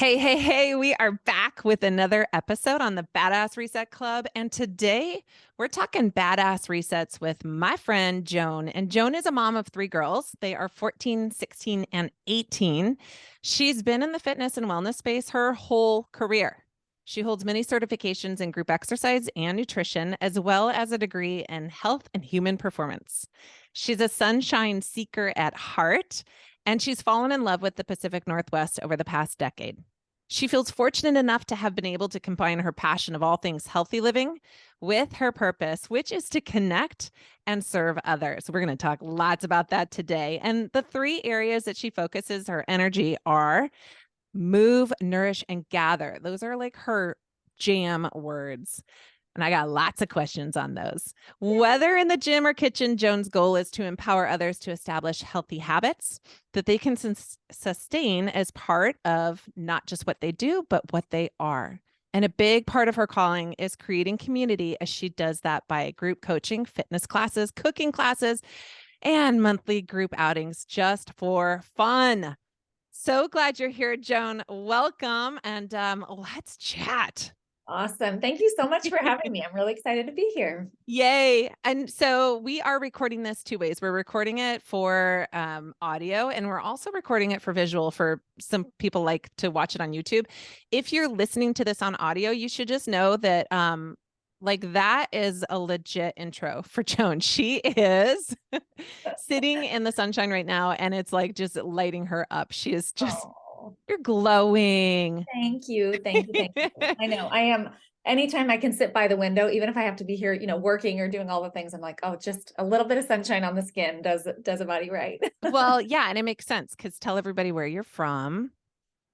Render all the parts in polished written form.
Hey, we are back with another episode on the Badass Reset Club. And today we're talking badass resets with my friend Joan. And Joan is a mom of three girls. They are 14, 16, and 18. She's been in the fitness and wellness space her whole career. She holds many certifications in group exercise and nutrition, as well as a degree in health and human performance. She's a sunshine seeker at heart, and she's fallen in love with the Pacific Northwest over the past decade. She feels fortunate enough to have been able to combine her passion of all things healthy living with her purpose, which is to connect and serve others. We're going to talk lots about that today. And the three areas that she focuses her energy are move, nourish, and gather. Those are like her jam words. And I got lots of questions on those. Whether in the gym or kitchen, Joan's goal is to empower others to establish healthy habits that they can sustain as part of not just what they do, but what they are. And a big part of her calling is creating community, as she does that by group coaching, fitness classes, cooking classes, and monthly group outings just for fun. So glad you're here, Joan. Welcome, and let's chat. Awesome. Thank you so much for having me. I'm really excited to be here. Yay. And so we are recording this two ways. We're recording it for audio, and we're also recording it for visual for some people like to watch it on YouTube. If you're listening to this on audio, you should just know that like that is a legit intro for Joan. She is sitting in the sunshine right now, and it's like just lighting her up. She is just, Oh, you're glowing. thank you. Thank you. Thank you. I know I am. Anytime I can sit by the window, even if I have to be here, working or doing all the things, I'm like, oh, just a little bit of sunshine on the skin does a body right. Well, yeah, and it makes sense because tell everybody where you're from.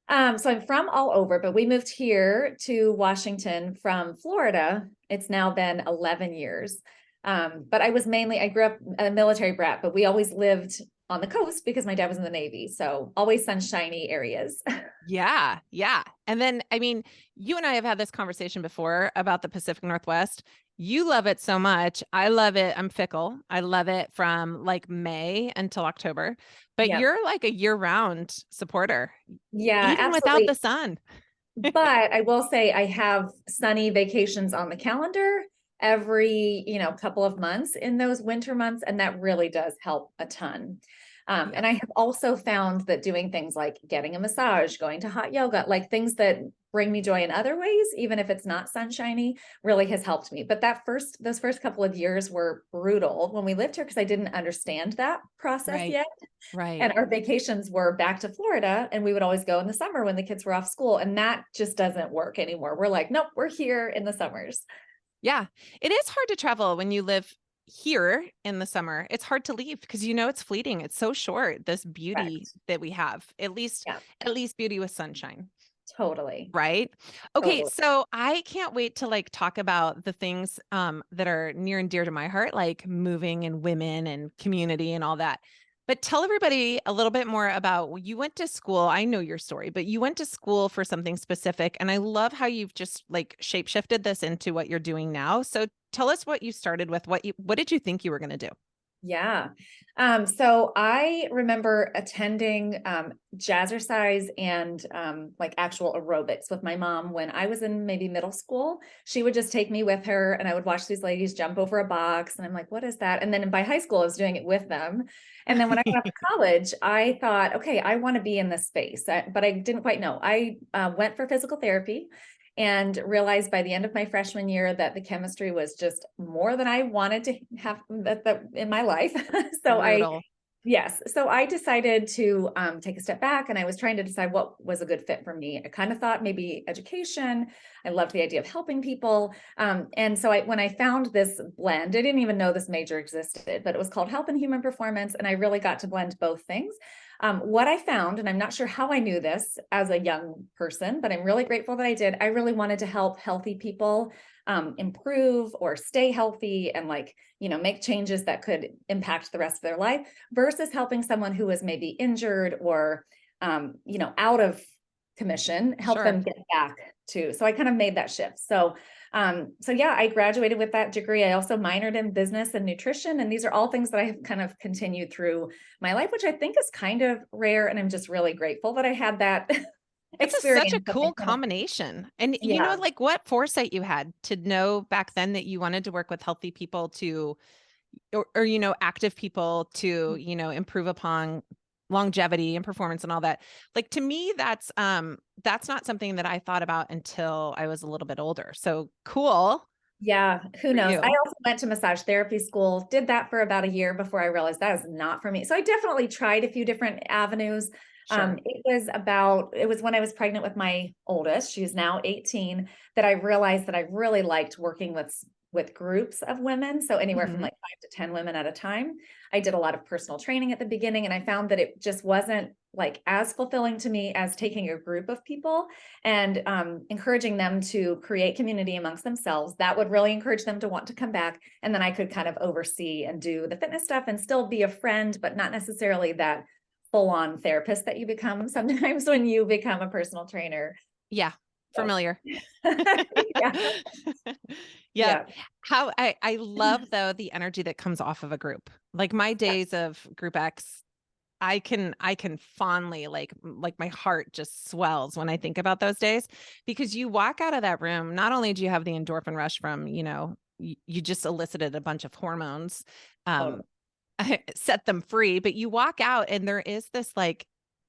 So I'm from all over, but we moved here to Washington from Florida. It's now been 11 years. But I grew up a military brat, but we always lived on the coast because my dad was in the Navy. So always sunshiny areas. Yeah, yeah. And then, I mean, you and I have had this conversation before about the Pacific Northwest. You love it so much. I love it. I'm fickle. I love it from like May until October, but Yeah. you're like a year-round supporter, Yeah, even without the absolutely. sun. But I will say I have sunny vacations on the calendar every, couple of months in those winter months, and that really does help a ton. Yeah. And I have also found that doing things like getting a massage, going to hot yoga, like things that bring me joy in other ways, even if it's not sunshiny, really has helped me. But those first couple of years were brutal when we lived here because I didn't understand that process Right. yet. Right. And our vacations were back to Florida, and we would always go in the summer when the kids were off school. And that just doesn't work anymore. We're like, nope, we're here in the summers. Yeah. It is hard to travel when you live here in the summer. It's hard to leave because it's fleeting. It's so short, this beauty Correct. that we have. Yeah, At least beauty with sunshine. totally. Right. Okay. Totally. So I can't wait to like talk about the things that are near and dear to my heart, like moving and women and community and all that. But tell everybody a little bit more about you went to school. I know your story, but you went to school for something specific. And I love how you've just like shapeshifted this into what you're doing now. So tell us what you started with. What did you think you were going to do? Yeah. So I remember attending jazzercise and like actual aerobics with my mom when I was in maybe middle school. She would just take me with her and I would watch these ladies jump over a box. And I'm like, what is that? And then by high school, I was doing it with them. And then when I got to college, I thought, okay, I want to be in this space, but I didn't quite know. I went for physical therapy and realized by the end of my freshman year that the chemistry was just more than I wanted to have in my life. so I, Brutal. yes, so I decided to take a step back, and I was trying to decide what was a good fit for me. I kind of thought maybe education. I loved the idea of helping people. And so when I found this blend, I didn't even know this major existed, but it was called Health and Human Performance. And I really got to blend both things. What I found, and I'm not sure how I knew this as a young person, but I'm really grateful that I did. I really wanted to help healthy people improve or stay healthy and make changes that could impact the rest of their life versus helping someone who was maybe injured or, out of commission, help Sure. them get back to. So I kind of made that shift. So yeah, I graduated with that degree. I also minored in business and nutrition. And these are all things that I have kind of continued through my life, which I think is kind of rare. And I'm just really grateful that I had that Such a experience that I cool kind of, combination. And yeah. like what foresight you had to know back then that you wanted to work with healthy people to or active people to, improve upon longevity and performance and all that. Like to me, that's not something that I thought about until I was a little bit older. So cool Yeah, who for knows? I you. also went to massage therapy school, did that for about a year before I realized that is not for me. So I definitely tried a few different avenues. Sure. It was when I was pregnant with my oldest, she's now 18, that I realized that I really liked working with groups of women. So anywhere from Mhm. like 5 to 10 women at a time. I did a lot of personal training at the beginning, and I found that it just wasn't like as fulfilling to me as taking a group of people and encouraging them to create community amongst themselves. That would really encourage them to want to come back. And then I could kind of oversee and do the fitness stuff and still be a friend, but not necessarily that full on therapist that you become sometimes when you become a personal trainer. Yeah. So, Familiar. yeah, Yep. yeah, How I love though the energy that comes off of a group. Like my days of group X, I can fondly like my heart just swells when I think about those days because you walk out of that room, not only do you have the endorphin rush from, you just elicited a bunch of hormones, um, totally. set them free, but you walk out and there is this like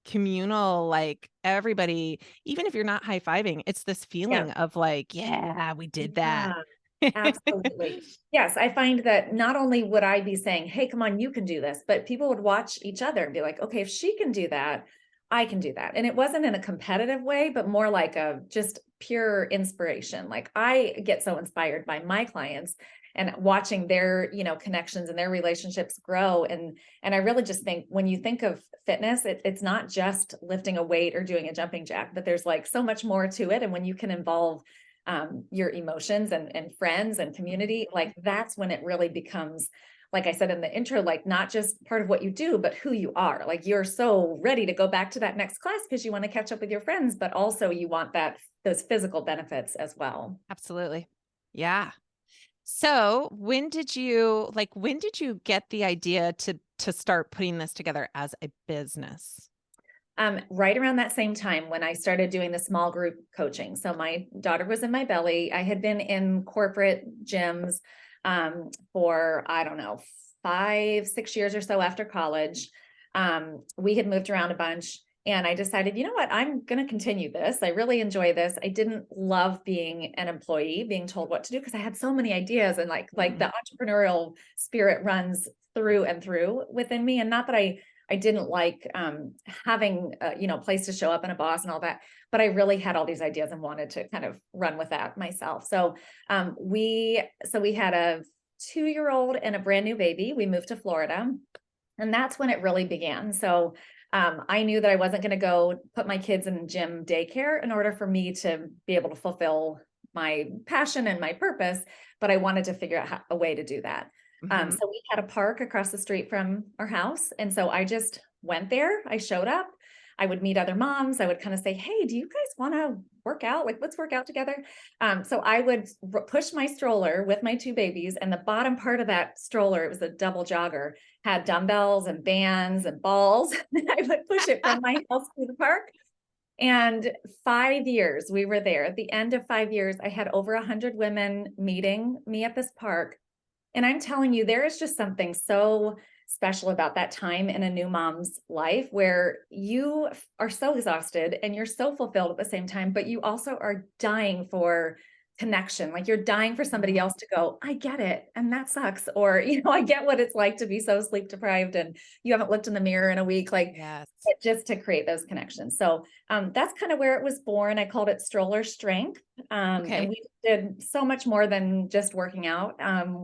communal, like everybody, even if you're not high-fiving, it's this Yeah. feeling of like, yeah, we did that. Yeah, absolutely. Yes, I find that not only would I be saying, "Hey, come on, you can do this," but people would watch each other and be like, "Okay, if she can do that, I can do that." And it wasn't in a competitive way, but more like a just pure inspiration. Like I get so inspired by my clients and watching their, connections and their relationships grow. And I really just think when you think of fitness, it's not just lifting a weight or doing a jumping jack, but there's like so much more to it. And when you can involve your emotions and friends and community, like that's when it really becomes, like I said in the intro, like not just part of what you do, but who you are. Like you're so ready to go back to that next class because you want to catch up with your friends, but also you want those physical benefits as well. Absolutely. Yeah. So when did you get the idea to start putting this together as a business? Right around that same time when I started doing the small group coaching. So my daughter was in my belly. I had been in corporate gyms for, I don't know, 5, 6 years or so after college. We had moved around a bunch. And I decided, you know what, I'm going to continue this. I really enjoy this. I didn't love being an employee, being told what to do because I had so many ideas and like Mm, the entrepreneurial spirit runs through and through within me. And not that I didn't like having a place to show up and a boss and all that, but I really had all these ideas and wanted to kind of run with that myself. So we had a 2 year old and a brand new baby. We moved to Florida, and that's when it really began. So I knew that I wasn't going to go put my kids in gym daycare in order for me to be able to fulfill my passion and my purpose, but I wanted to figure out a way to do that. mhm. So we had a park across the street from our house. And so I just went there. I showed up. I would meet other moms. I would kind of say, "Hey, do you guys want to work out? Like, let's work out together." So I would push my stroller with my two babies, and the bottom part of that stroller, it was a double jogger, had dumbbells and bands and balls. I would push it from my house to the park. And 5 years we were there. At the end of 5 years, I had over 100 women meeting me at this park. And I'm telling you, there is just something so special about that time in a new mom's life where you are so exhausted and you're so fulfilled at the same time, but you also are dying for connection. Like you're dying for somebody Mhm. else to go, "I get it. And that sucks." Or, "I get what it's like to be so sleep deprived and you haven't looked in the mirror in a week." Like Yes. just to create those connections. So that's kind of where it was born. I called it Stroller Strength. And Okay. we did so much more than just working out.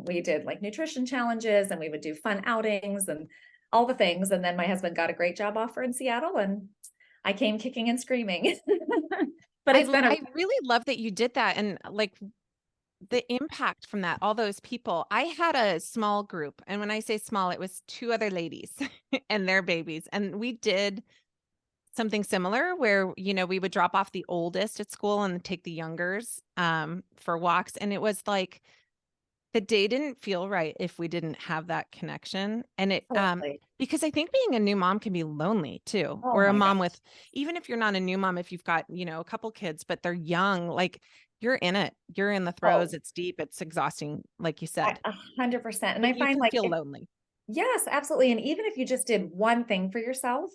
We did like nutrition challenges and we would do fun outings and all the things. And then my husband got a great job offer in Seattle and I came kicking and screaming. But it's been a I really love that you did that and like the impact from that, all those people. I had a small group, and when I say small, it was two other ladies and their babies, and we did something similar where, we would drop off the oldest at school and take the youngers, for walks, and it was like the day didn't feel right if we didn't have that connection. And Totally. because I think being a new mom can be lonely too, Oh or a my mom gosh. with, even if you're not a new mom, if you've got, a couple kids, but they're young, like you're in it, you're in the throes, Oh, it's deep, it's exhausting, like you I said. 100%. And Like I you find can like feel if lonely. yes, absolutely. And even if you just did one thing for yourself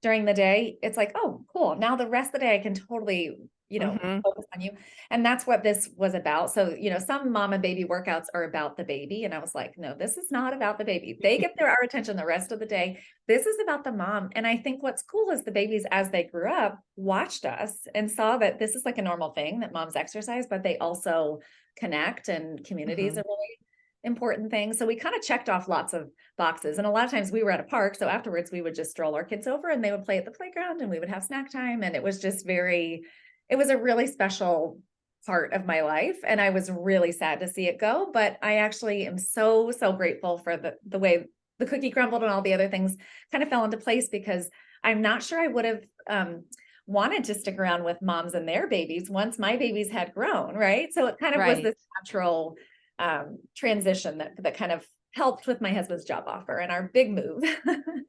during the day, it's like, oh, cool. Now the rest of the day I can totally, Hmm. focus on you. And that's what this was about. So, some mom and baby workouts are about the baby. And I was like, no, this is not about the baby. They get our attention the rest of the day. This is about the mom. And I think what's cool is the babies, as they grew up, watched us and saw that this is like a normal thing that moms exercise, but they also connect, and community is Hmm. a really important thing. So we kind of checked off lots of boxes. And a lot of times we were at a park. So afterwards we would just stroll our kids over and they would play at the playground and we would have snack time. And it was just it was a really special part of my life. And I was really sad to see it go. But I actually am so, so grateful for the way the cookie crumbled and all the other things kind of fell into place, because I'm not sure I would have wanted to stick around with moms and their babies once my babies had grown. Right. So it kind of was Right. this natural transition that kind of helped with my husband's job offer and our big move.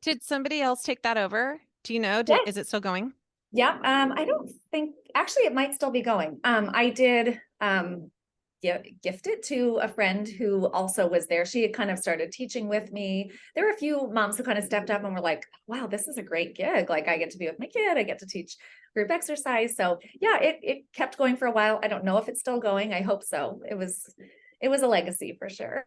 Did somebody else take that over? Do you know? Yes. Is it still going? Yeah. I don't think actually it might still be going. I did gift it to a friend who also was there. She had kind of started teaching with me. There were a few moms who kind of stepped up and were like, wow, this is a great gig. Like I get to be with my kid, I get to teach group exercise. So yeah, it kept going for a while. I don't know if it's still going. I hope so. It was a legacy for sure.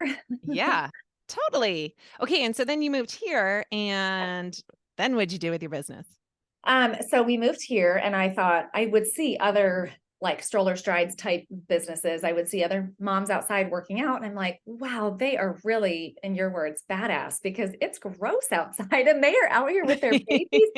Yeah, totally. Okay, and so then you moved here, and then what'd you do with your business? So we moved here and I thought I would see other like stroller strides type businesses. I would see other moms outside working out. And I'm like, wow, they are really, in your words, badass, because it's gross outside and they are out here with their babies.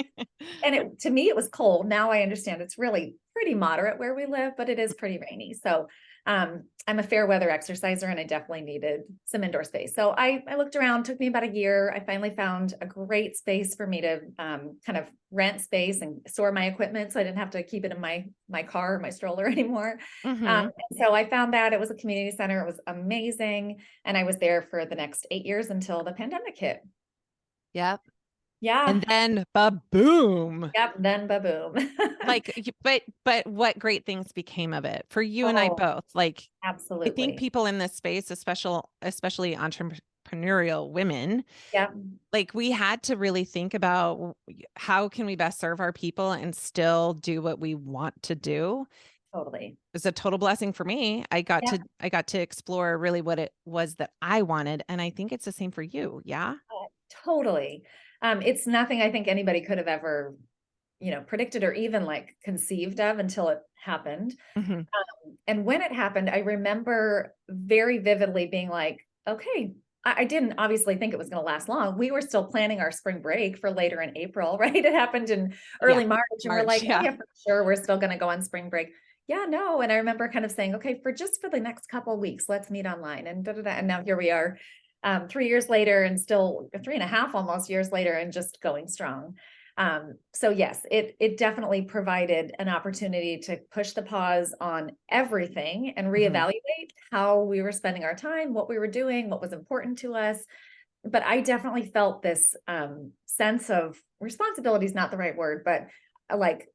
And to me, it was cold. Now I understand it's really pretty moderate where we live, but it is pretty rainy. So I'm a fair weather exerciser and I definitely needed some indoor space. So I looked around, took me about a year. I finally found a great space for me to kind of rent space and store my equipment. So I didn't have to keep it in my car or my stroller anymore. Hmm. And so I found that it was a community center. It was amazing. And I was there for the next 8 years until the pandemic hit. Yep. Yeah. And then ba-boom. Yep. Then ba-boom. But what great things became of it for you and I Oh, both. Like I think absolutely. people in this space, especially entrepreneurial women, Yep. like we had to really think about how can we best serve our people and still do what we want to do. Totally. It's a total blessing for me. Yeah. I got to explore really what it was that I wanted, and I think it's the same for you. Yeah. Totally. It's nothing I think anybody could have ever, predicted or even like conceived of until it happened. Hmm. And when it happened, I remember very vividly being like, okay, I didn't obviously think it was going to last long. We were still planning our spring break for later in April, right? It happened in Yeah. early March, and we're March. like, oh Yeah. yeah, for sure, we're still going to go on spring break. Yeah, no. And I remember kind of saying, okay, for the next couple of weeks, let's meet online, and da da da. And now here we are, 3 years later, and still 3.5 almost years later, and just going strong. So yes, it definitely provided an opportunity to push the pause on everything and Hmm. reevaluate how we were spending our time, what we were doing, what was important to us. But I definitely felt this sense of responsibility is not the right word, but like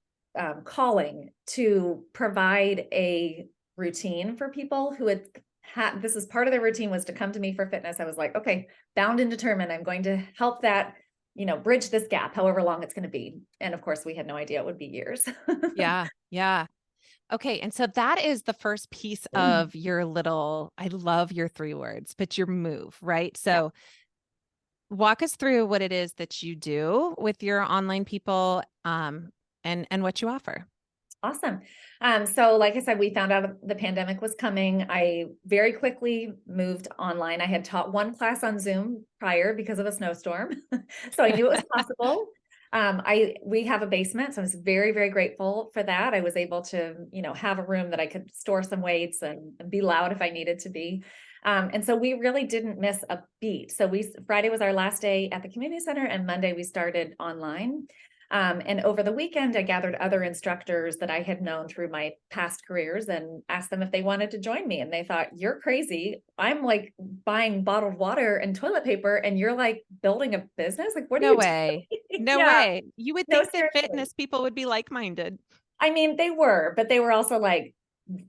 calling to provide a routine for people who had this is part of their routine, was to come to me for fitness. I was like, okay, bound and determined, I'm going to help that, bridge this gap, however long it's going to be. And of course, we had no idea it would be years. Yeah. Yeah. Okay. And so that is the first piece of your little, I love your three words, but your move, right? Yeah. So walk us through what it is that you do with your online people, and what you offer. Awesome. So like I said, we found out the pandemic was coming. I very quickly moved online. I had taught one class on Zoom prior because of a snowstorm. So I knew it was possible. We have a basement, so I was very, very grateful for that. I was able to, have a room that I could store some weights and be loud if I needed to be. And so we really didn't miss a beat. So Friday was our last day at the community center, and Monday we started online. And over the weekend, I gathered other instructors that I had known through my past careers and asked them if they wanted to join me. And they thought, you're crazy. I'm like buying bottled water and toilet paper, and you're like building a business. Like, what are No you way. doing? No Yeah, way. You would no, think that seriously. fitness people would be like-minded. I mean, they were, but they were also like,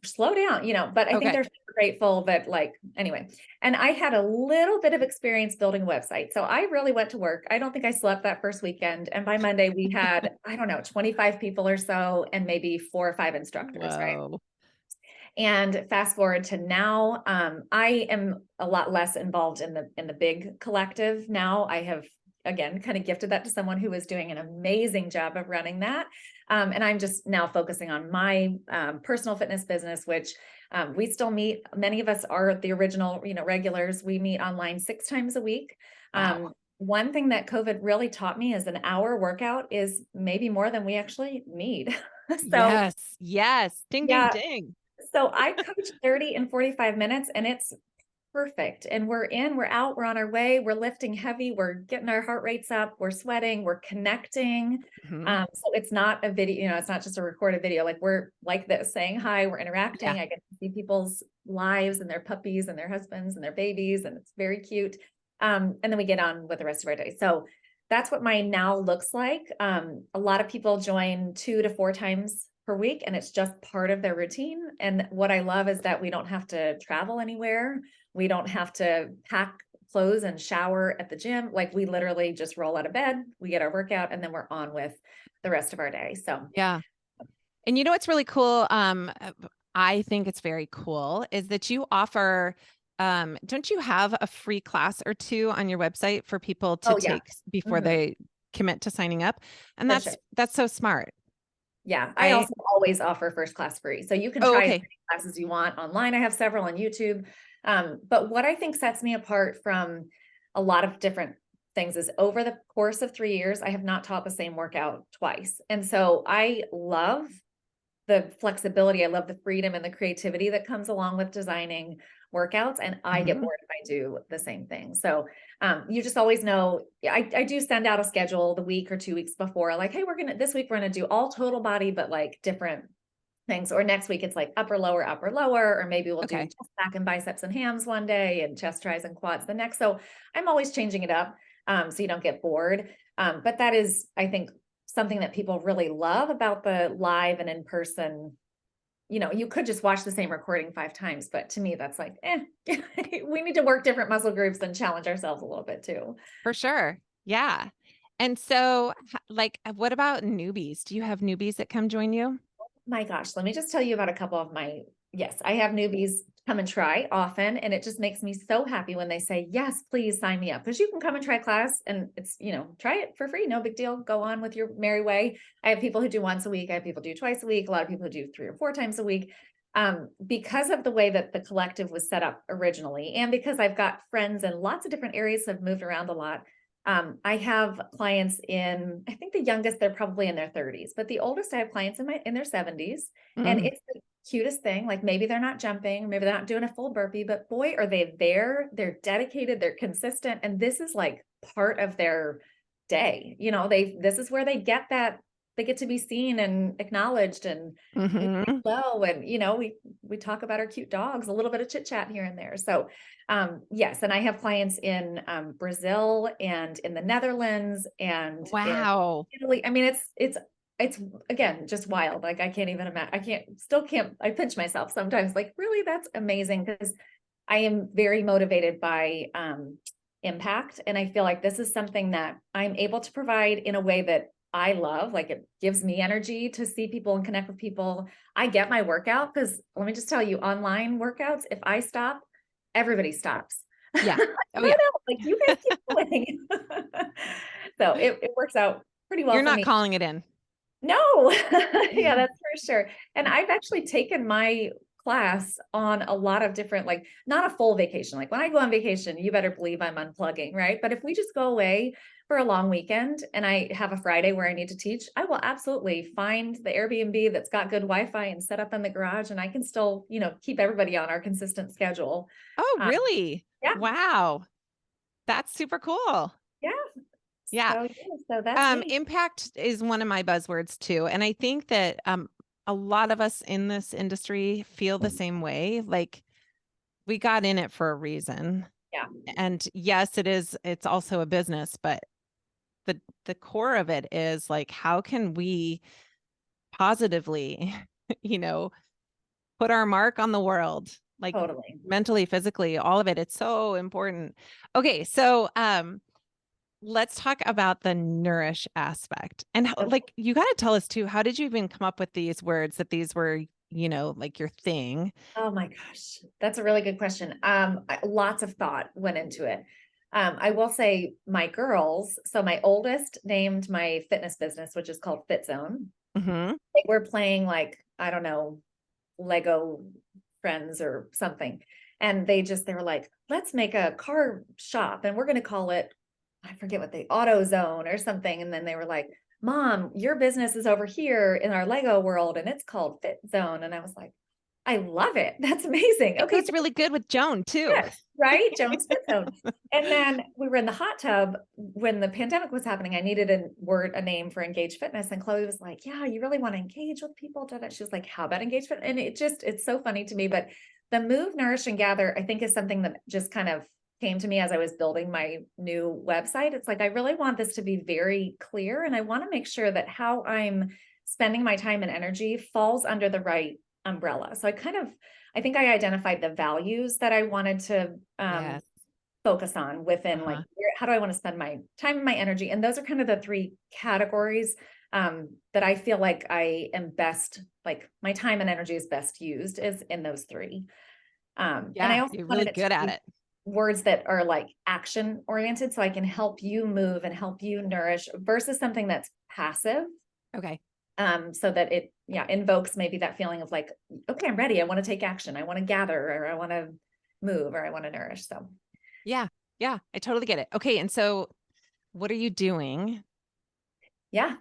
slow down, but I think Okay. they're super grateful that, like, anyway. And I had a little bit of experience building a website. So I really went to work. I don't think I slept that first weekend. And by Monday, we had, I don't know, 25 people or so, and maybe 4 or 5 instructors, right? Whoa. And fast forward to now, I am a lot less involved in the big collective now. I have again kind of gifted that to someone who is doing an amazing job of running that. And I'm just now focusing on my personal fitness business, which we still meet. Many of us are the original, regulars. We meet online 6 times a week. Wow. One thing that COVID really taught me is an hour workout is maybe more than we actually need. So Yes. Yes. Ding, ding, yeah, ding. so I coach 30 and 45 minutes, and it's perfect. And we're out, we're on our way, we're lifting heavy, we're getting our heart rates up, we're sweating, we're connecting. Mhm. So it's not a video, it's not just a recorded video. Like, we're like this, saying hi, we're Yeah. interacting. I get to see people's lives and their puppies and their husbands and their babies, and it's very cute. And then we get on with the rest of our day. So that's what my now looks like. A lot of people join 2 to 4 times per week, and it's just part of their routine. And what I love is that we don't have to travel anywhere. We don't have to pack clothes and shower at the gym. Like, we literally just roll out of bed, we get our workout, and then we're on with the rest of our day. So, Yeah. And you know what's really cool? I think it's very cool is that you offer, don't you have a free class or two on your website for people to oh yeah, take before mhm, they commit to signing up? And for sure. that's so smart, Yeah, I right? also always offer first class free. So you can Oh, try as okay. many classes you want online. I have several on YouTube. But what I think sets me apart from a lot of different things is, over the course of 3 years, I have not taught the same workout twice. And so I love the flexibility. I love the freedom and the creativity that comes along with designing workouts. And I get Mhm. bored if I do the same thing. So you just always know, I do send out a schedule the week or 2 weeks before, like, hey, this week we're going to do all total body, but like different things. Or next week it's like upper, lower, or maybe we'll do Okay. chest, back, and biceps and hams one day, and chest, tris, and quads the next. So I'm always changing it up, so you don't get bored. But that is, I think, something that people really love about the live and in person. You could just watch the same recording 5 times, but to me, that's like, we need to work different muscle groups and challenge ourselves a little bit too. For sure. Yeah. And so, like, what about newbies? Do you have newbies that come join you? My gosh, let me just tell you about a couple of my, yes, I have newbies come and try often, and it just makes me so happy when they say, yes, please sign me up. Because you can come and try class, and it's, try it for free. No big deal. Go on with your merry way. I have people who do once a week. I have people who do twice a week. A lot of people who do 3 or 4 times a week. Because of the way that the collective was set up originally, and because I've got friends in lots of different areas, have moved around a lot. I have clients in, I think the youngest, they're probably in their 30s, but the oldest, I have clients in their 70s. And Mm. it's the cutest thing. Like, maybe they're not jumping, maybe they're not doing a full burpee, but boy, are they there. They're dedicated, they're consistent. And this is like part of their day. This is where they get to be seen and acknowledged, and we say Mhm. hello, and we talk about our cute dogs, a little bit of chit chat here and there. So yes, and I have clients in Brazil, and in the Netherlands, and in Wow. Italy. I mean, it's again just wild. Like, I can't even imagine. I can't. I pinch myself sometimes. Like, really, that's amazing, because I am very motivated by impact, and I feel like this is something that I'm able to provide in a way that I love. Like, it gives me energy to see people and connect with people. I get my workout, because let me just tell you, online workouts, if I stop, everybody stops. Yeah. Oh, No, yeah. no, like, you guys keep going. So it works out pretty well You're for not me. calling it in. No, yeah, that's for sure. And I've actually taken my class on a lot of different, like, not a full vacation. Like, when I go on vacation, you better believe I'm unplugging, right? But if we just go away for a long weekend and I have a Friday where I need to teach, I will absolutely find the Airbnb that's got good Wi-Fi and set up in the garage, and I can still, keep everybody on our consistent schedule. Oh, Um, really? yeah, Wow. That's super cool. yeah. Yeah. So, yeah, so that's me. Impact is one of my buzzwords too. And I think that a lot of us in this industry feel the same way. Like we got in it for a reason. Yeah, And yes, it's also a business, but the core of it is like how can we positively, you know, put our mark on the world, like totally. mentally, physically, all of it. It's so important. Okay, so let's talk about the nourish aspect. And how, Okay. like you got to tell us too, how did you even come up with these words that these were, like your thing? Oh my gosh, that's a really good question. Lots of thought went into it. I will say my girls, so my oldest named my fitness business, which is called Fit Zone. Hmm. They were playing like, I don't know, Lego friends or something. And they were like, let's make a car shop and we're going to call it, I forget what they, Auto Zone or something. And then they were like, Mom, your business is over here in our Lego world and it's called Fit Zone. And I was like, I love it. That's amazing. It Okay, goes really good with Joan too. yes, right? Joan's Fit Zone. And then we were in the hot tub when the pandemic was happening. I needed a name for Engage Fitness. And Chloe was like, yeah, you really want to engage with people. She was like, how about Engage Fitness? And it's so funny to me. But the move, nourish, and gather, I think is something that just kind of came to me as I was building my new website. It's like, I really want this to be very clear. And I want to make sure that how I'm spending my time and energy falls under the right umbrella. So I think I identified the values that I wanted to Yes. focus on within like Uh-huh. how do I want to spend my time and my energy. And those are kind of the three categories that I feel like I am best, like my time and energy is best used is in those three. And I Yeah, also you're really wanted it to good at be it. words that are like action oriented so I can help you move and help you nourish versus something that's passive. Okay. So that it, yeah, invokes maybe that feeling of like, okay, I'm ready. I want to take action. I want to gather, or I want to move, or I want to nourish. So, Yeah. Yeah, I totally get it. Okay, and so what are you doing yeah.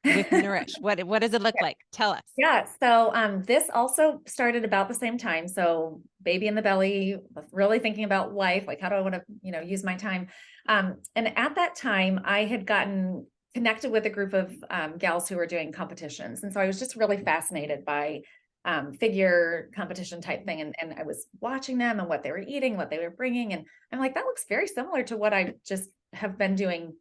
with Nourish? What does it look like? Tell us. Yeah. So this also started about the same time. So baby in the belly, really thinking about life, like how do I want to, use my time? And at that time, I had gotten connected with a group of gals who were doing competitions. And so I was just really fascinated by figure competition type thing. And I was watching them and what they were eating, what they were bringing. And I'm like, that looks very similar to what I just have been doing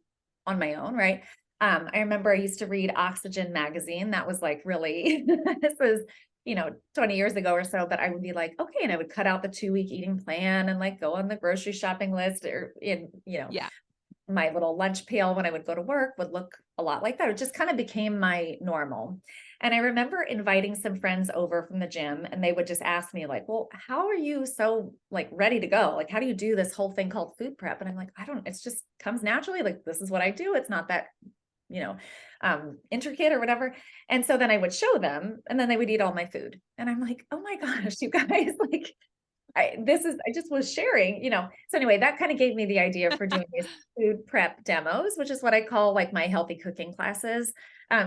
on my own. Right. I remember I used to read Oxygen magazine. That was like really, this was, 20 years ago or so, but I would be like, okay. And I would cut out the 2-week eating plan and like go on the grocery shopping list or Yeah. my little lunch pail when I would go to work would look a lot like that. It just kind of became my normal. And I remember inviting some friends over from the gym and they would just ask me like, well, how are you so like ready to go? Like, how do you do this whole thing called food prep? And I'm like, it's just comes naturally. Like, this is what I do. It's not that you know, intricate or whatever. And so then I would show them and then they would eat all my food. And I'm like, oh my gosh, you guys, like, I just was sharing, So anyway, that kind of gave me the idea for doing these food prep demos, which is what I call like my healthy cooking classes.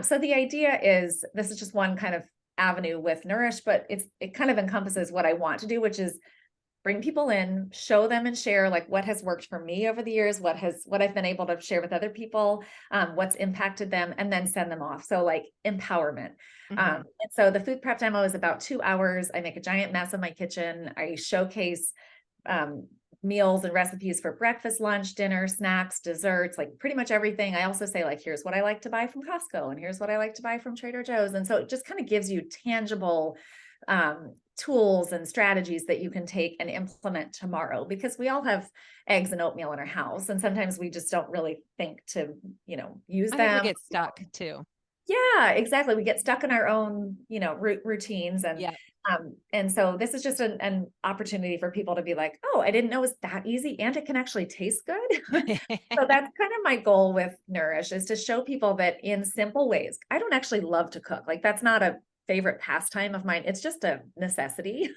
So the idea is this is just one kind of avenue with Nourish, but it kind of encompasses what I want to do, which is bring people in, show them and share like what has worked for me over the years, what I've been able to share with other people, what's impacted them, and then send them off. So like empowerment. Hmm. And so the food prep demo is about 2 hours. I make a giant mess in my kitchen. I showcase meals and recipes for breakfast, lunch, dinner, snacks, desserts, like pretty much everything. I also say like, here's what I like to buy from Costco and here's what I like to buy from Trader Joe's. And so it just kind of gives you tangible tools and strategies that you can take and implement tomorrow, because we all have eggs and oatmeal in our house. And sometimes we just don't really think to, use I think we them. get stuck too. Yeah, exactly. We get stuck in our own, routines. Yeah. And so this is just an opportunity for people to be like, oh, I didn't know it was that easy and it can actually taste good. So that's kind of my goal with Nourish, is to show people that in simple ways. I don't actually love to cook. Like that's not a favorite pastime of mine. It's just a necessity.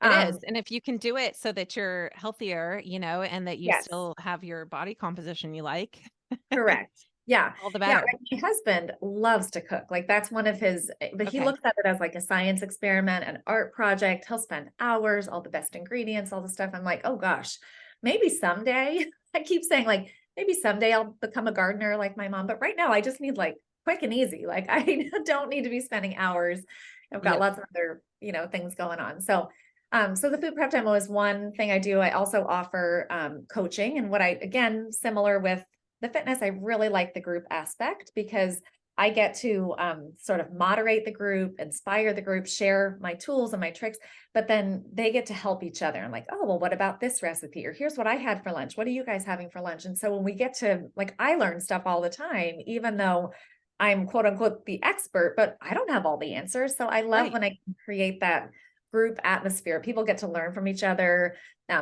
It is. Um, And if you can do it so that you're healthier, and that you yes. still have your body composition you like, Correct. Yeah. all the Yeah. better. My husband loves to cook. Like that's one of his, but he Okay. looks at it as like a science experiment, an art project. He'll spend hours, all the best ingredients, all the stuff. I'm like, oh gosh, maybe someday. I keep saying like, maybe someday I'll become a gardener like my mom, but right now I just need like quick and easy. Like I don't need to be spending hours. I've got Yep. lots of other, things going on. So the food prep demo is one thing I do. I also offer coaching, and again, similar with the fitness, I really like the group aspect because I get to sort of moderate the group, inspire the group, share my tools and my tricks, but then they get to help each other. I'm like, oh, well, what about this recipe? Or here's what I had for lunch. What are you guys having for lunch? And so when we get to, like, I learn stuff all the time, even though I'm quote unquote the expert, but I don't have all the answers. So I love Right. when I can create that group atmosphere. People get to learn from each other,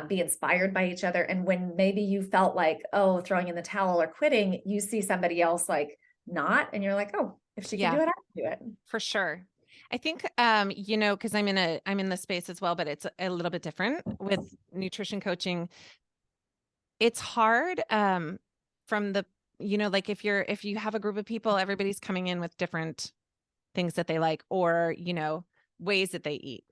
be inspired by each other. And when maybe you felt like, oh, throwing in the towel or quitting, you see somebody else like not, and you're like, oh, if she can do Yeah, it, I can do it. for sure. I think, because I'm in the space as well, but it's a little bit different with nutrition coaching. It's hard, from the, like if you have a group of people, everybody's coming in with different things that they like, or, ways that they eat.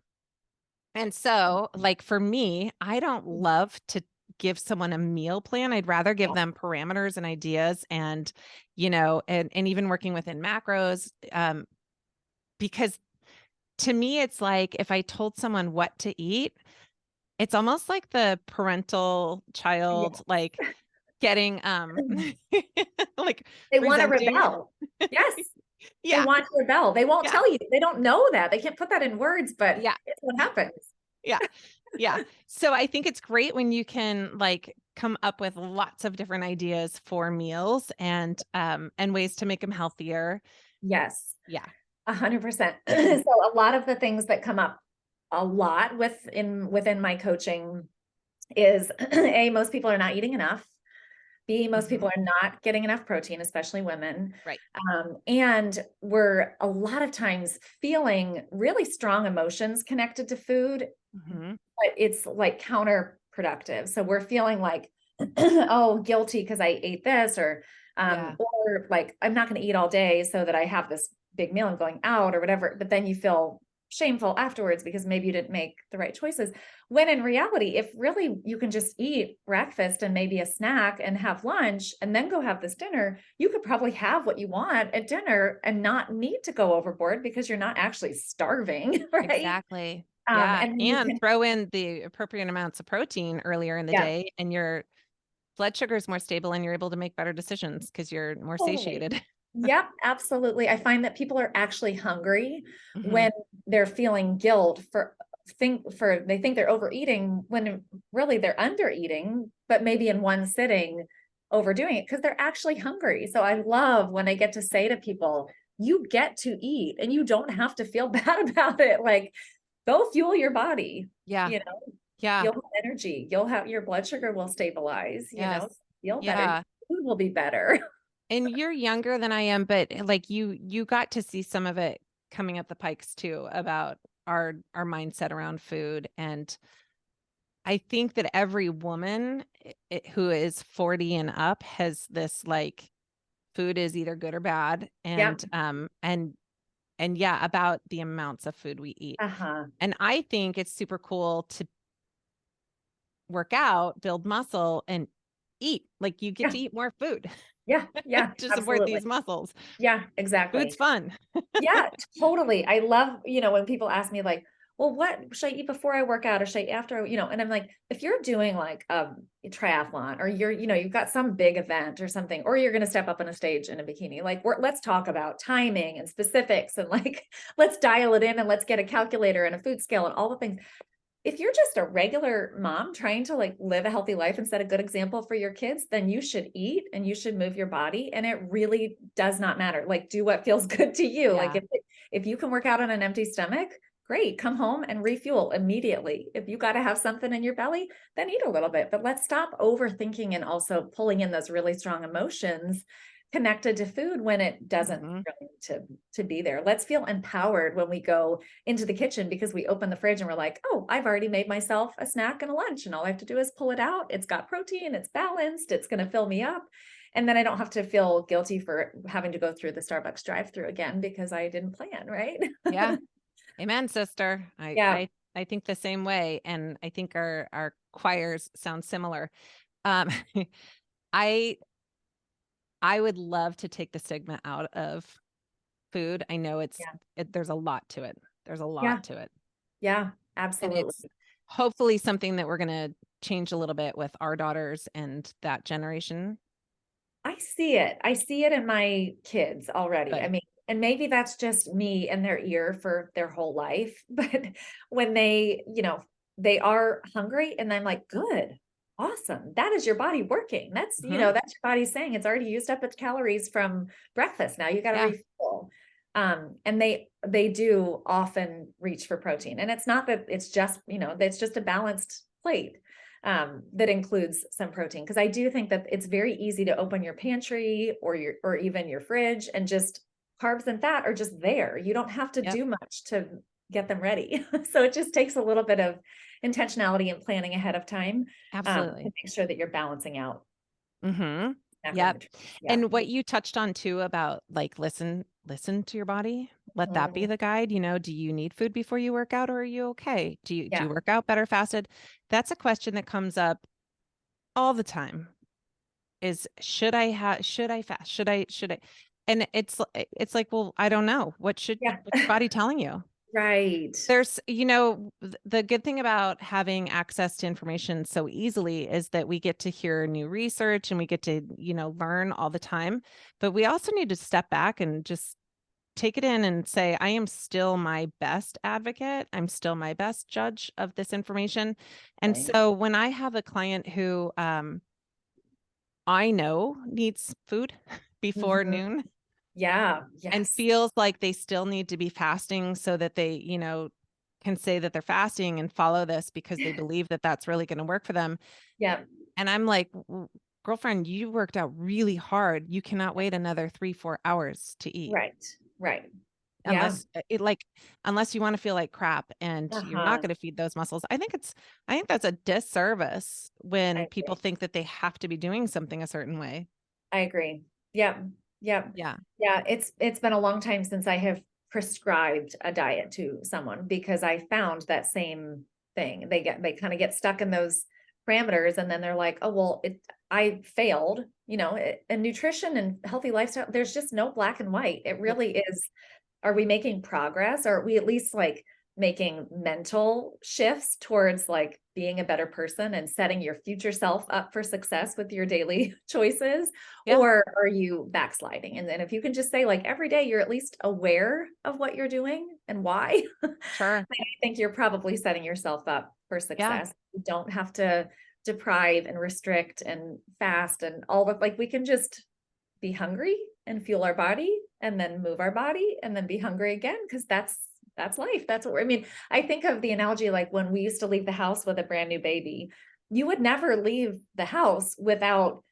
And so, like for me, I don't love to give someone a meal plan. I'd rather give them parameters and ideas, and, and even working within macros, because to me, it's like if I told someone what to eat, it's almost like the parental Yeah. child, like getting, like They want to resenting. rebel. Yes. They Yeah, want to rebel. They won't yeah, tell you. They don't know that. They can't put that in words, but yeah, it's what happens. yeah, yeah. So I think it's great when you can like come up with lots of different ideas for meals, and ways to make them healthier. Yes. Yeah. 100%. So a lot of the things that come up a lot within my coaching is A, most people are not eating enough. B, most Hmm. people are not getting enough protein, especially women. Right. And we're a lot of times feeling really strong emotions connected to food, Hmm. but it's like counterproductive. So we're feeling like, oh, guilty because I ate this, Yeah. or like I'm not going to eat all day so that I have this big meal and going out or whatever. But then you feel shameful afterwards because maybe you didn't make the right choices. When in reality, if really you can just eat breakfast and maybe a snack and have lunch and then go have this dinner, you could probably have what you want at dinner and not need to go overboard because you're not actually starving, right? Exactly. Yeah. And then you And can, throw in the appropriate amounts of protein earlier in the yeah, day, and your blood sugar is more stable, and you're able to make better decisions because you're more totally. satiated. Yep, absolutely. I find that people are actually hungry Hmm. when they're feeling guilt they think they're overeating when really they're undereating, but maybe in one sitting overdoing it because they're actually hungry. So I love when I get to say to people, you get to eat and you don't have to feel bad about it. Like, go fuel your body, Yeah. you know, Yeah. you'll have energy, you'll have your blood sugar will stabilize, Yes. feel better, Yeah. food will be better. And you're younger than I am, but like you got to see some of it coming up the pikes too, about our mindset around food. And I think that every woman, who is 40 and up, has this like food is either good or bad, Yeah. and yeah, about the amounts of food we eat. Uh-huh. And I think it's super cool to work out, build muscle, and eat. Like you get Yeah. to eat more food Yeah. Yeah. to support Absolutely. these muscles. Yeah, Food's exactly. fun. Yeah, totally. I love, when people ask me like, well, what should I eat before I work out or should I eat after, and I'm like, if you're doing like a triathlon or you've got some big event or something, or you're going to step up on a stage in a bikini, like let's talk about timing and specifics and like, let's dial it in and let's get a calculator and a food scale and all the things. If you're just a regular mom trying to like live a healthy life and set a good example for your kids, then you should eat and you should move your body. And it really does not matter. Like, do what feels good to you. Like Yeah. if you can work out on an empty stomach, great, come home and refuel immediately. If you got to have something in your belly, then eat a little bit, but let's stop overthinking and also pulling in those really strong emotions connected to food when it doesn't Mhm. really need to be there. Let's feel empowered when we go into the kitchen because we open the fridge and we're like, oh, I've already made myself a snack and a lunch, and all I have to do is pull it out. It's got protein, it's balanced, it's going to fill me up. And then I don't have to feel guilty for having to go through the Starbucks drive-through again because I didn't plan, right? Yeah. Amen, sister. Yeah. I think the same way, and I think our choirs sound similar. Um, I I would love to take the stigma out of food. I know Yeah. there's a lot to it. There's a Yeah. lot to it. Yeah. And Absolutely. it's hopefully something that we're going to change a little bit with our daughters and that generation. I see it. I see it in my kids already. I Good. mean, and maybe that's just me in their ear for their whole life, but when they, they are hungry and I'm like, good, awesome. That is your body working. That's, Mhm. that's your body saying it's already used up its calories from breakfast. Now you got to Yeah. refill. And they do often reach for protein. And it's not that it's just, it's just a balanced plate that includes some protein. Because I do think that it's very easy to open your pantry or even your fridge and just carbs and fat are just there. You don't have to Yep. do much to get them ready. So it just takes a little bit of intentionality and planning ahead of time to Absolutely. make sure that you're balancing out Mhm. Yep. macronutrients. Yeah. And what you touched on too about like listen to your body. Let that be Mhm. the guide, do you need food before you work out or are you okay? Do you Yeah. work out better fasted? That's a question that comes up all the time. Is should I fast? Should I? And it's like, well, I don't know. Yeah. What's your body telling you? Right. There's, the good thing about having access to information so easily is that we get to hear new research and we get to, learn all the time. But we also need to step back and just take it in and say, I am still my best advocate. I'm still my best judge of this information. And Right. so when I have a client who I know needs food before Mhm. noon Yeah. and Yes. feels like they still need to be fasting so that they, can say that they're fasting and follow this because they believe that that's really going to work for them. Yeah. And I'm like, Girlfriend, you worked out really hard. You cannot wait another 3, 4 hours to eat Right. Right. Yeah. unless you want to feel like crap and you're not Uh-huh. going to feed those muscles. I think that's a disservice I when people agree. think that they have to be doing something a certain way. I agree. Yep. Yep. Yeah. Yeah. It's been a long time since I have prescribed a diet to someone because I found that same thing. They kind of get stuck in those parameters and then they're like, oh, well, I failed, and nutrition and healthy lifestyle, there's just no black and white. It Nope. really is. Are we making progress? Or are we at least like making mental shifts towards like being a better person and setting your future self up for success with your daily choices? Yeah. Or are you backsliding? And then if you can just say like every day you're at least aware of what you're doing and why, Sure. I think you're probably setting yourself up for Yeah. success. You don't have to deprive and restrict and fast and all the like we can just be hungry and fuel our body and then move our body and then be hungry again because that's life. That's what I mean. I think of the analogy like when we used to leave the house with a brand new baby, you would never leave the house without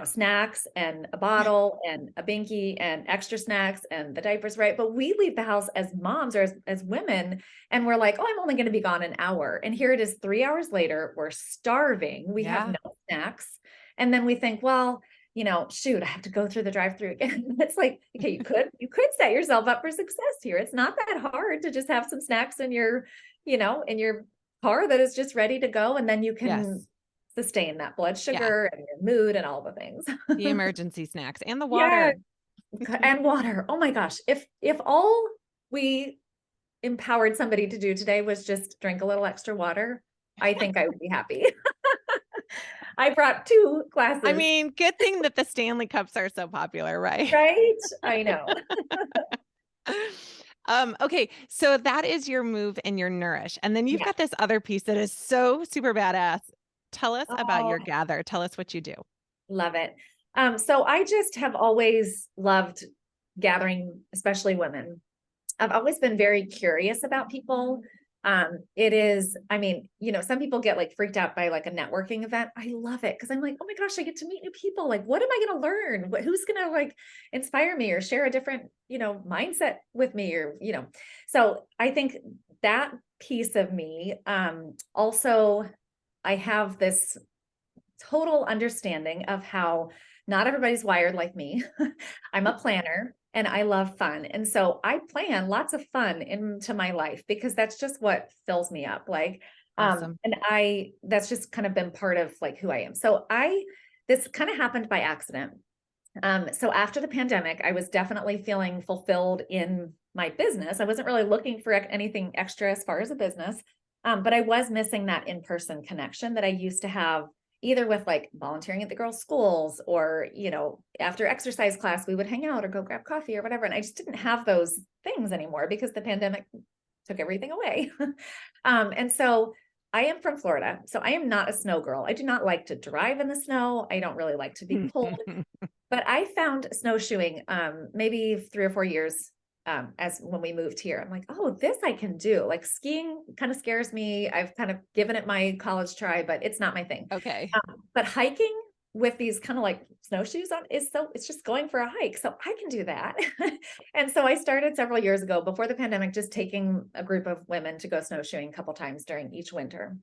snacks and a bottle and a binky and extra snacks and the diapers, right? But we leave the house as moms or as women, and we're like, oh, I'm only going to be gone an hour. And here it is 3 hours later, we're starving. We have Yeah. no snacks. And then we think, well, shoot, I have to go through the drive-through again. It's like, okay, you could set yourself up for success here. It's not that hard to just have some snacks in your car that is just ready to go. And then you can Yes. sustain that blood Yeah. sugar and your mood and all the things. The emergency snacks and the Yeah, water. and water. Oh my gosh. If all we empowered somebody to do today was just drink a little extra water, I think I would be happy. I brought 2 glasses, I mean, good thing that the Stanley Cups are so popular, right? right? I know. Okay, so that is your move and your nourish. And then you've Yeah. got this other piece that is so super badass. Tell us about Oh, your gather. Tell us what you do. love it. So I just have always loved gathering, especially women. I've always been very curious about people. It is, I mean, some people get like freaked out by like a networking event. I love it because I'm like, oh my gosh, I get to meet new people. Like, what am I going to learn? Who's going to like inspire me or share a different, mindset with me so I think that piece of me, also, I have this total understanding of how not everybody's wired like me. I'm a planner and I love fun. And so I plan lots of fun into my life because that's just what fills me up. Like, Awesome. and that's just kind of been part of like who I am. So this kind of happened by accident. So after the pandemic, I was definitely feeling fulfilled in my business. I wasn't really looking for anything extra as far as a business, but I was missing that in-person connection that I used to have either with like volunteering at the girls' schools or, after exercise class, we would hang out or go grab coffee or whatever. And I just didn't have those things anymore because the pandemic took everything away. And so I am from Florida, so I am not a snow girl. I do not like to drive in the snow. I don't really like to be cold. But I found snowshoeing maybe 3 or 4 years as when we moved here. I'm like, oh, this I can do. Like skiing kind of scares me. I've kind of given it my college try, but it's not my thing. Okay. But hiking with these kind of like snowshoes on it's just going for a hike. So I can do that. And so I started several years ago before the pandemic, just taking a group of women to go snowshoeing a couple times during each winter.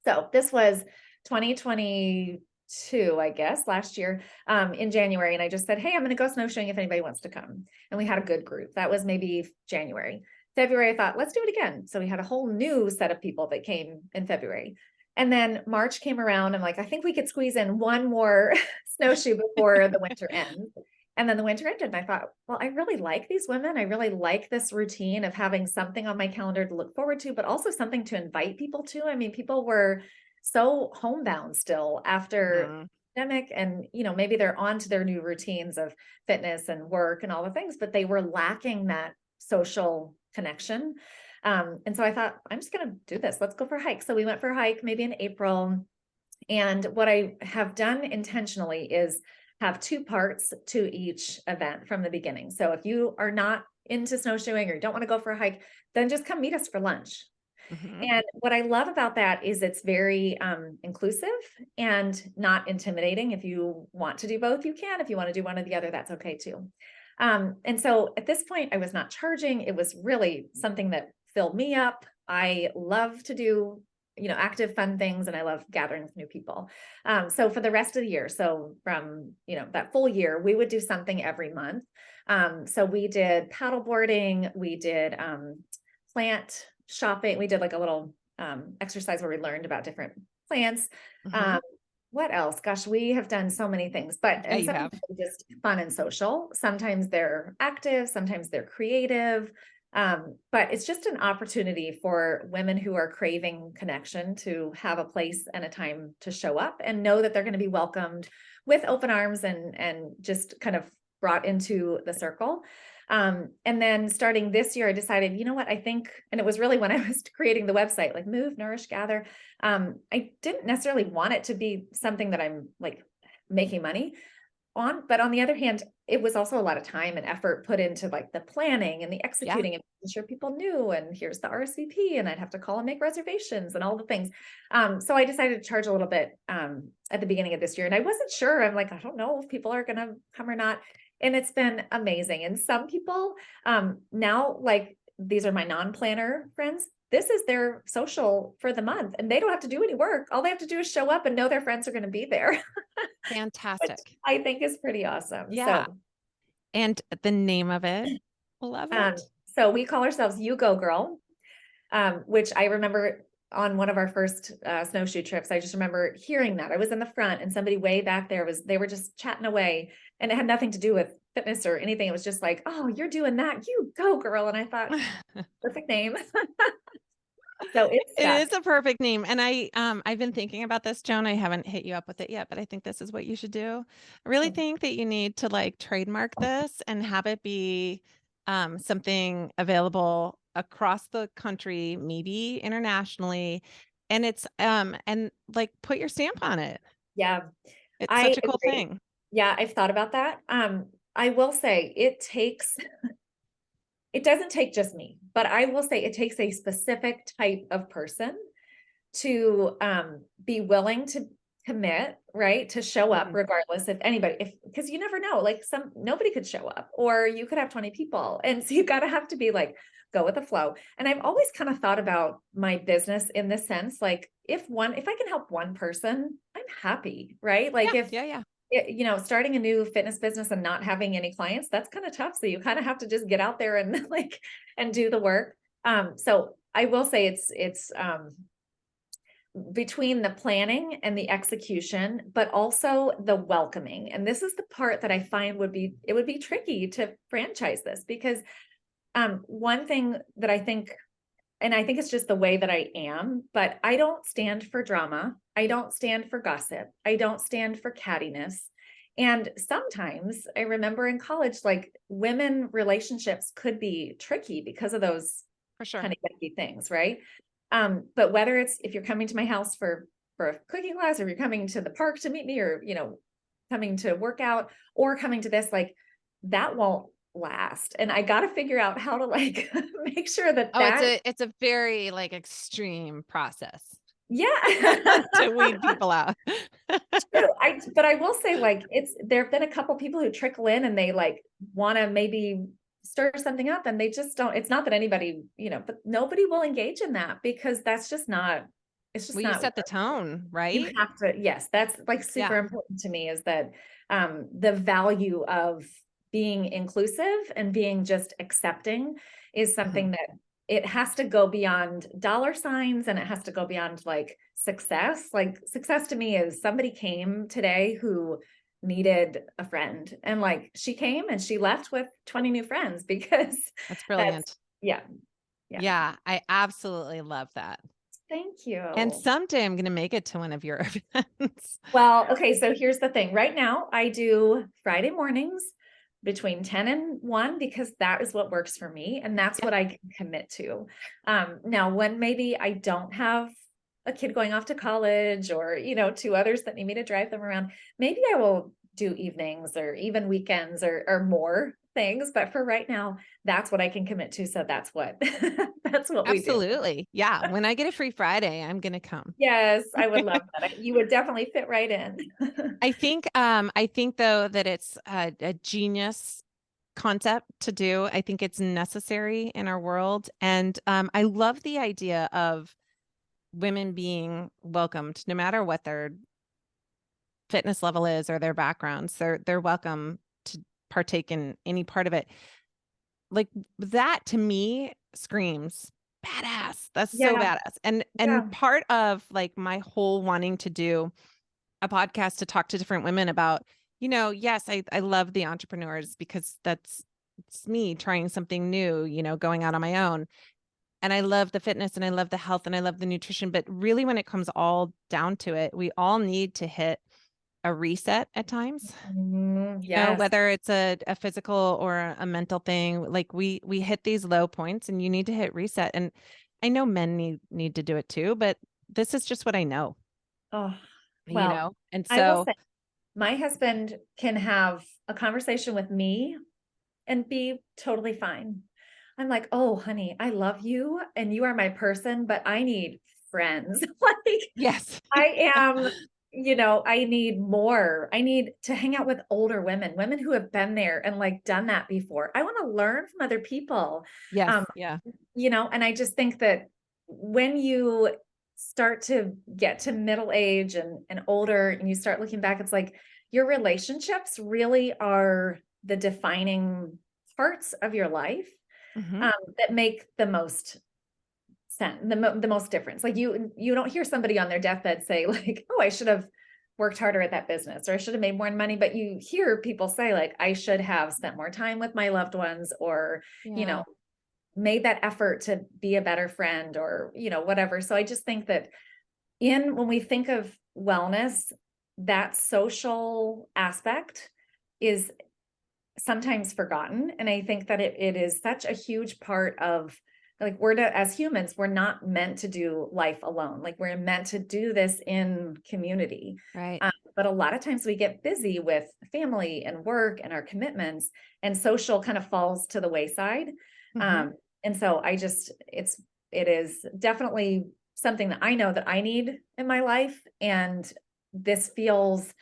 So this was 2022, I guess, last year, in January. And I just said, hey, I'm going to go snowshoeing if anybody wants to come. And we had a good group. That was maybe January. February, I thought, let's do it again. So we had a whole new set of people that came in February. And then March came around. I'm like, I think we could squeeze in one more snowshoe before the winter ends. And then the winter ended. And I thought, well, I really like these women. I really like this routine of having something on my calendar to look forward to, but also something to invite people to. I mean, people were so homebound still after Mhm. pandemic, and maybe they're on to their new routines of fitness and work and all the things, but they were lacking that social connection. And so I thought, I'm just going to do this. Let's go for a hike. So we went for a hike maybe in April. And what I have done intentionally is have two parts to each event from the beginning. So if you are not into snowshoeing or you don't want to go for a hike, then just come meet us for lunch. Mhm. And what I love about that is it's very inclusive and not intimidating. If you want to do both, you can. If you want to do one or the other, that's okay too. And so at this point, I was not charging. It was really something that filled me up. I love to do, active, fun things, and I love gathering with new people. So for the rest of the year, so from, that full year, we would do something every month. So we did paddle boarding, we did plant shopping. We did like a little exercise where we learned about different plants. Mhm. What else? Gosh, we have done so many things, Yeah, and you sometimes have. they're just fun and social. Sometimes they're active, sometimes they're creative. But it's just an opportunity for women who are craving connection to have a place and a time to show up and know that they're going to be welcomed with open arms and just kind of brought into the circle. And then starting this year, I decided, you know what, I think, and it was really when I was creating the website, like Move, Nourish, Gather. I didn't necessarily want it to be something that I'm like making money on, but on the other hand, it was also a lot of time and effort put into like the planning and the Yeah. executing and making sure people knew, and here's the RSVP, and I'd have to call and make reservations and all the things. So I decided to charge a little bit at the beginning of this year, and I wasn't sure. I'm like, I don't know if people are going to come or not. And it's been amazing. And some people now, like, these are my non-planner friends. This is their social for the month, and they don't have to do any work. All they have to do is show up and know their friends are going to be there, which Fantastic. I think is pretty awesome. Yeah. And the name of it. Love Um, it. so we call ourselves You Go Girl, which I remember on one of our first snowshoe trips. I just remember hearing that. I was in the front, and somebody way back there they were just chatting away, and it had nothing to do with fitness or anything. It was just like, oh, you're doing that. You go, girl. And I thought, perfect name. So it's It stuck. is a perfect name. And I've been thinking about this, Joan. I haven't hit you up with it yet, but I think this is what you should do. I really think that you need to like trademark this and have it be something available across the country, maybe internationally. And it's and like put your stamp on it. Yeah, It's I such a cool agree. thing. Yeah, I've thought about that. I will say it doesn't take just me, but I will say it takes a specific type of person to be willing to commit, right? To show up Mhm. regardless if anybody, because you never know, like nobody could show up, or you could have 20 people. And so you gotta have to be like, go with the flow. And I've always kind of thought about my business in this sense, like if I can help one person, I'm happy, right? Like Yeah, if yeah, yeah. starting a new fitness business and not having any clients, that's kind of tough. So you kind of have to just get out there and and do the work. So I will say it's between the planning and the execution, but also the welcoming. And this is the part that I find it would be tricky to franchise this, because one thing that I think, and I think it's just the way that I am, but I don't stand for drama. I don't stand for gossip. I don't stand for cattiness. And sometimes I remember in college, like, women relationships could be tricky because of those For sure. kind of yucky things, right? But whether it's, if you're coming to my house for a cooking class, or if you're coming to the park to meet me, or, coming to work out, or coming to this, like, that won't last. And I got to figure out how to, like, make sure that Oh, that, it's a very like extreme process yeah. to weed people out. True. But I will say, like, there have been a couple people who trickle in and they, like, want to maybe stir something up, and they just don't. It's not that anybody, but nobody will engage in that, because that's just not, it's just Well, you not, set the tone, you right? have to, yes, that's like super Yeah. important to me, is that the value of being inclusive and being just accepting is Mhm. something that, it has to go beyond dollar signs, and it has to go beyond, like, success. Like, success to me is, somebody came today who needed a friend, and, like, she came and she left with 20 new friends, because That's that's, brilliant. yeah, yeah. Yeah, I absolutely love that. Thank And you. someday I'm going to make it to one of your events. Well, okay, so here's the thing. Right now, I do Friday mornings between 10 and 1, because that is what works for me, and that's Yeah. what I can commit to. Now, when maybe I don't have a kid going off to college, or, two others that need me to drive them around, maybe I will do evenings, or even weekends, or more things. But for right now, that's what I can commit to. So that's what that's what we do. Absolutely. Yeah. When I get a free Friday, I'm going to come. Yes, I would love that. You would definitely fit right in. I think though that it's a genius concept to do. I think it's necessary in our world. And I love the idea of women being welcomed no matter what their fitness level is or their backgrounds. They're welcome to partake in any part of it. Like that to me screams badass. That's so Yeah, badass. And yeah. part of like my whole wanting to do a podcast to talk to different women about, yes, I love the entrepreneurs because it's me trying something new, going out on my own. And I love the fitness and I love the health and I love the nutrition. But really, when it comes all down to it, we all need to hit a reset at times. Yes. Whether it's a physical or a mental thing, like we hit these low points and you need to hit reset. And I know men need to do it too, but this is just what I know, Oh, well, And I will so say, my husband can have a conversation with me and be totally fine. I'm like, oh, honey, I love you and you are my person, but I need friends. Like, yes. I am, I need more. I need to hang out with older women who have been there and, like, done that before. I want to learn from other people. Yes. Um, Yeah. and I just think that when you start to get to middle age and older, and you start looking back, it's like your relationships really are the defining parts of your life, Hmm. that make the most sense, the most difference. Like, you don't hear somebody on their deathbed say, like, oh, I should have worked harder at that business, or I should have made more money. But you hear people say, like, I should have spent more time with my loved ones, or, you know, Yeah. made that effort to be a better friend, or, whatever. So I just think that, when we think of wellness, that social aspect is sometimes forgotten. And I think that it is such a huge part of, like, as humans, we're not meant to do life alone. Like, we're meant to do this in community. Right. But a lot of times we get busy with family and work and our commitments, and social kind of falls to the wayside. Hmm. Um, and so it is definitely something that I know that I need in my life. And this feels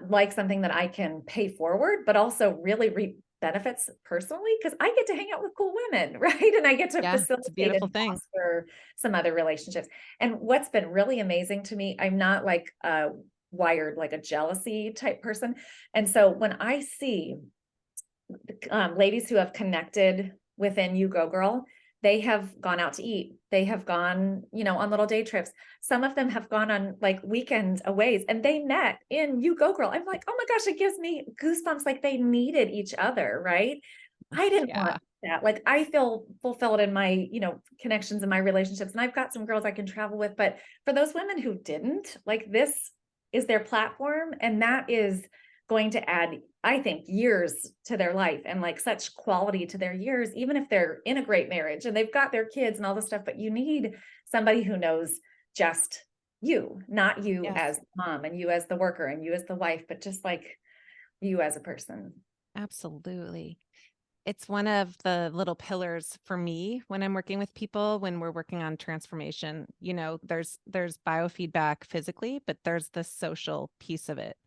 like something that I can pay forward, but also really benefits personally, because I get to hang out with cool women, right? And I get to Yeah. It's a facilitate beautiful and thing. foster some other relationships. And what's been really amazing to me, I'm not like wired like a jealousy type person. And so when I see ladies who have connected within You Go Girl, they have gone out to eat. They have gone, on little day trips. Some of them have gone on like weekend aways, and they met in You Go Girl. I'm like, oh my gosh, it gives me goosebumps. Like they needed each other, right? I didn't want Yeah. that. Like I feel fulfilled in my, connections and my relationships. And I've got some girls I can travel with, but for those women who didn't, like this is their platform. And that is going to add, I think, years to their life and like such quality to their years, even if they're in a great marriage and they've got their kids and all this stuff. But you need somebody who knows just you, not you Yes, as mom and you as the worker and you as the wife, but just like you as a person. absolutely. It's one of the little pillars for me when I'm working with people, when we're working on transformation. There's biofeedback physically, but there's the social piece of it.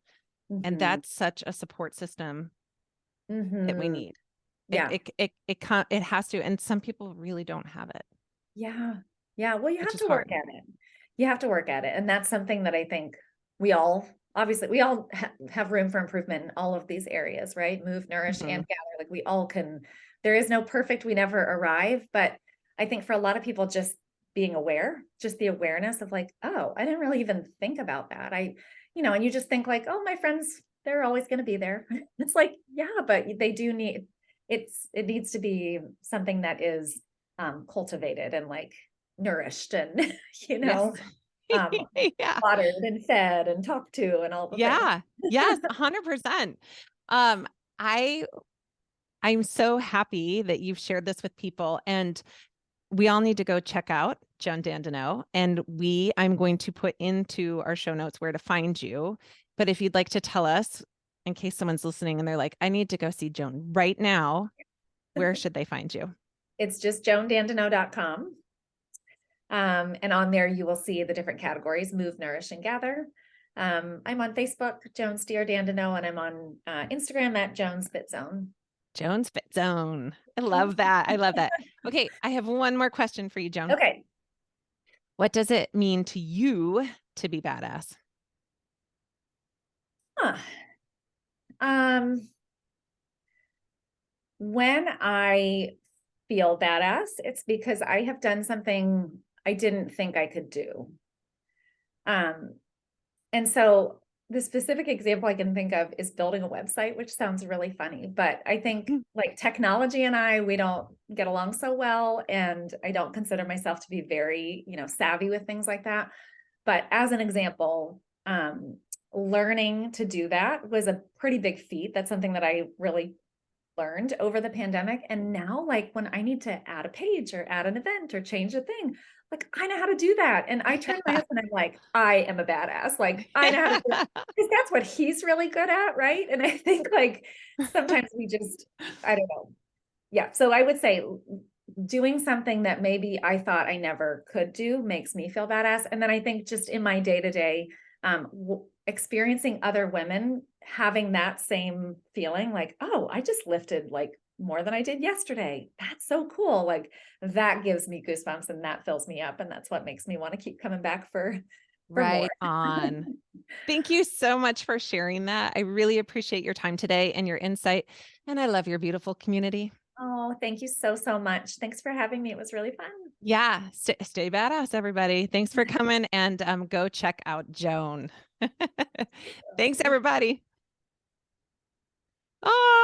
And Mm-hmm. that's such a support system that we Mm-hmm. need. Yeah. It has to, and some people really don't have it, Yeah. Yeah. Well, you which have is to work hard. at it. You have to work at it. And that's something that I think we all have room for improvement in all of these areas, right? Move, nourish, and Mhm. gather. Like we all can, there is no perfect, we never arrive. But I think for a lot of people, just being aware, just the awareness of like, oh, I didn't really even think about that. And you just think like, oh, my friends, they're always going to be there. It's like, yeah, but they do need, it needs to be something that is cultivated and like nourished and you Yes. know um Yeah. watered and fed and talked to and all the things. Yeah. Yes, 100%. Um, I I'm so happy that you've shared this with people, and we all need to go check out Joan Dandino, and I'm going to put into our show notes where to find you. But if you'd like to tell us, in case someone's listening and they're like, I need to go see Joan right now, where should they find you? It's just joandandino.com. And on there you will see the different categories: move, nourish, and gather. I'm on Facebook, Joan Steer Dandino, and I'm on Instagram at Joan's Fit Zone. Joan's Fit Zone. I love that. I love that. Okay, I have one more question for you, Joan. Okay. What does it mean to you to be badass? Huh. Um, when I feel badass, it's because I have done something I didn't think I could do. Um, and so the specific example I can think of is building a website, which sounds really funny, but I think like technology and we don't get along so well. And I don't consider myself to be very, savvy with things like that. But as an example, learning to do that was a pretty big feat. That's something that I really learned over the pandemic. And now, like when I need to add a page or add an event or change a thing, like I know how to do that. And I turn to my husband, I'm like, I am a badass. Like I know how to do it because that's what he's really good at. Right. And I think like sometimes I don't know. Yeah. So I would say doing something that maybe I thought I never could do makes me feel badass. And then I think just in my day to day, experiencing other women having that same feeling like, oh, I just lifted like more than I did yesterday. That's so cool. Like that gives me goosebumps and that fills me up. And that's what makes me want to keep coming back for more. Right on. Thank you so much for sharing that. I really appreciate your time today and your insight. And I love your beautiful community. Oh, thank you so, so much. Thanks for having me. It was really fun. Yeah, stay badass, everybody. Thanks for coming, and go check out Joan. Thanks, everybody. Oh.